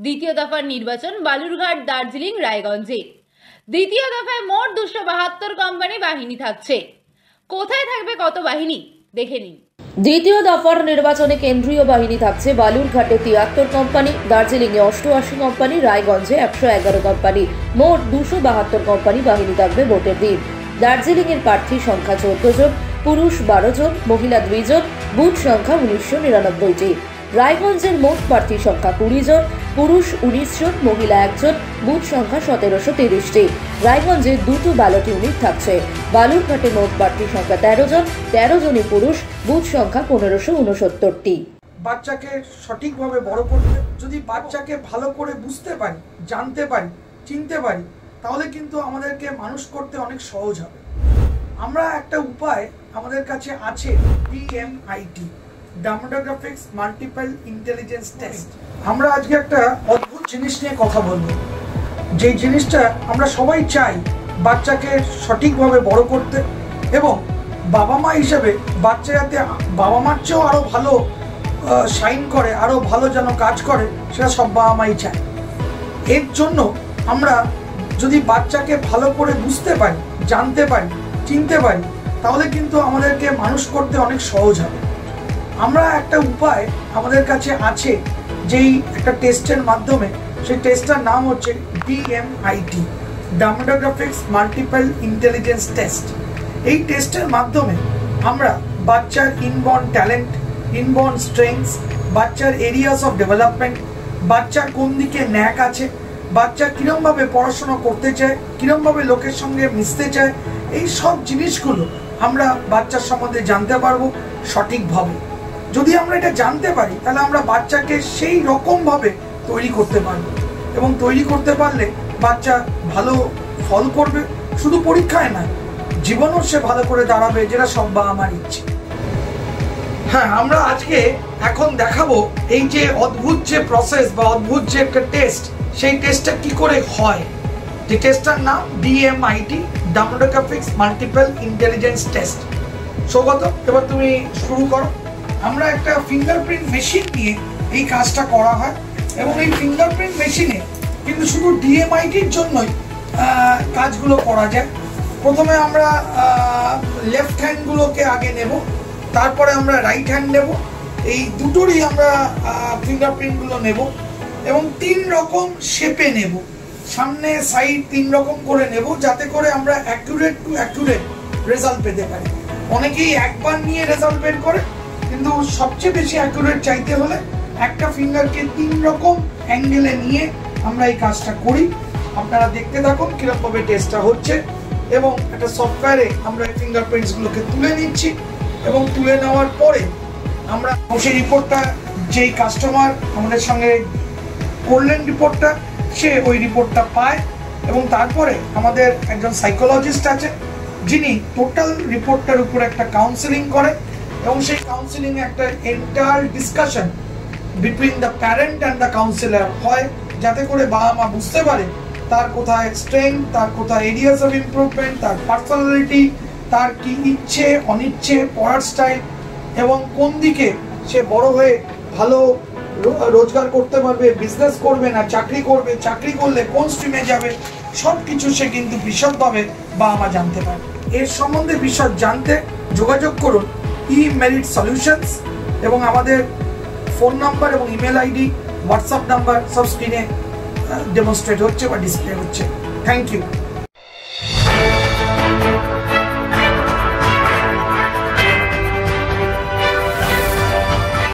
দ্বিতীয় দফার নির্বাচন বালুরঘাট, দার্জিলিং, রায়গঞ্জে। দ্বিতীয় দফায় মোট 272 কোম্পানি বাহিনী থাকছে। কোথায় থাকবে কত বাহিনী দেখে নিন। দ্বিতীয় দফার নির্বাচনে কেন্দ্রীয় বাহিনী থাকছে বালুরঘাটে 73 কোম্পানি, দার্জিলিংয়ে 88 কোম্পানি, রায়গঞ্জে 111 কোম্পানি। মোট 272 কোম্পানি বাহিনী থাকবে ভোটের দিন। দার্জিলিংয়ের প্রার্থী সংখ্যা 14 জন, পুরুষ 12 জন, মহিলা 2 জন, বুথ সংখ্যা 1999টি। রায়গঞ্জের মোট প্রার্থী সংখ্যা 20 জন, পুরুষ 19 জন, মহিলা 1 জন, বুথ সংখ্যা 1730টি। রায়গঞ্জে 2টো ব্যালট ইউনিট থাকছে। বালুরঘাটে মোট প্রার্থী সংখ্যা 13 জন, 13 জনই পুরুষ, বুথ সংখ্যা 1569টি। বাচ্চাকে সঠিকভাবে বড় করতে, যদি বাচ্চাকে ভালো করে বুঝতে পারি, জানতে পারি, চিনতে পারি, তাহলে কিন্তু আমাদেরকে মানুষ করতে অনেক সহজ হবে। আমরা একটা উপায় আমাদের কাছে আছে, DMIT, demographics multiple intelligence test. আমরা আজকে একটা অদ্ভুত জিনিস নিয়ে কথা বলবো, যে জিনিসটা আমরা সবাই চাই বাচ্চাকে সঠিকভাবে বড় করতে, এবং বাবা মা হিসেবে বাচ্চা যাতে বাবা মার চেয়েও আরও ভালো শাইন করে, আরও ভালো যেন কাজ করে, সেটা সব বাবা মাই চায়। এর জন্য আমরা যদি বাচ্চাকে ভালো করে বুঝতে পারি, জানতে পারি, চিনতে পারি, তাহলে কিন্তু আমাদেরকে মানুষ করতে অনেক সহজ হবে। আমরা একটা উপায় আমাদের কাছে আছে, যেই একটা টেস্টের মাধ্যমে, সেই টেস্টটার নাম হচ্ছে DMIT, demographics multiple intelligence test. এই টেস্টের মাধ্যমে আমরা বাচ্চার ইনবর্ন ট্যালেন্ট, ইনবর্ন স্ট্রেংথস, বাচ্চার এরিয়াস অফ ডেভেলপমেন্ট, বাচ্চার কোন দিকে ন্যাক আছে, বাচ্চা কীরমভাবে পড়াশোনা করতে চায়, কীরমভাবে লোকের সঙ্গে মিশতে চায়, এই সব জিনিসগুলো আমরা বাচ্চার সম্বন্ধে জানতে পারবো সঠিকভাবে। যদি আমরা এটা জানতে পারি, তাহলে আমরা বাচ্চাকে সেই রকমভাবে তৈরি করতে পারবো, এবং তৈরি করতে পারলে বাচ্চা ভালো ফল করবে, শুধু পরীক্ষায় নয়, জীবনও সে ভালো করে দাঁড়াবে, যেটা সব বাবা মার ইচ্ছে। হ্যাঁ, আমরা আজকে এখন দেখাবো এই যে অদ্ভুত যে প্রসেস বা অদ্ভুত যে একটা টেস্ট, সেই টেস্টটা কি করে হয়। যে টেস্টটার নাম DMIT, demographics multiple intelligence test. Saugata, এবার তুমি শুরু করো। আমরা একটা ফিঙ্গারপ্রিন্ট মেশিন নিয়ে এই কাজটা করা হয়, এবং এই ফিঙ্গারপ্রিন্ট মেশিনে কিন্তু শুধু DMITর জন্যই কাজগুলো করা যায়। প্রথমে আমরা লেফট হ্যান্ডগুলোকে আগে নেব, তারপরে আমরা রাইট হ্যান্ড নেব, এই দুটোরই আমরা ফিঙ্গারপ্রিন্টগুলো নেব, এবং 3 রকম শেপে নেব, সামনে সাইড 3 রকম করে নেব, যাতে করে আমরা অ্যাকুরেট টু অ্যাকুরেট রেজাল্ট পেতে পারি। অনেকেই একবার নিয়ে রেজাল্ট বের করে, কিন্তু সবচেয়ে বেশি অ্যাকুরেট চাইতে হলে একটা ফিঙ্গারকে 3 রকম অ্যাঙ্গেলে নিয়ে আমরা এই কাজটা করি। আপনারা দেখতে থাকুন কিরকমভাবে টেস্টটা হচ্ছে, এবং একটা সফটওয়্যারে আমরা এই ফিঙ্গারপ্রিন্টসগুলোকে তুলে নিচ্ছি, এবং তুলে নেওয়ার পরে আমরা সেই রিপোর্টটা, যেই কাস্টমার আমাদের সঙ্গে করলেন রিপোর্টটা, সে ওই রিপোর্টটা পায়, এবং তারপরে আমাদের একজন সাইকোলজিস্ট আছে, যিনি টোটাল রিপোর্টটার উপর একটা কাউন্সেলিং করে, এবং সেই কাউন্সেলিংয়ে একটা entire discussion between the parent and the councillor হয়, যাতে করে বাবা মা বুঝতে পারে তার কোথায় স্ট্রেংথ, তার কোথায় এরিয়াস অফ ইমপ্রুভমেন্ট, তার পার্সোনালিটি, তার কি ইচ্ছে অনিচ্ছে, পড়ার স্টাইল, এবং কোন দিকে সে বড় হয়ে ভালো রোজগার করতে পারবে, বিজনেস করবে না চাকরি করবে, চাকরি করলে কোন স্ট্রিমে যাবে, সব কিছু সে কিন্তু বিশদভাবে বাবা মা জানতে পারে। এর সম্বন্ধে বিশদ জানতে যোগাযোগ করুন eMerit Solutions, এবং আমাদের ফোন নাম্বার এবং ইমেল আইডি, হোয়াটসঅ্যাপ নাম্বার সব স্ক্রিনে ডেমনস্ট্রেট হচ্ছে বা ডিসপ্লে হচ্ছে। Thank you.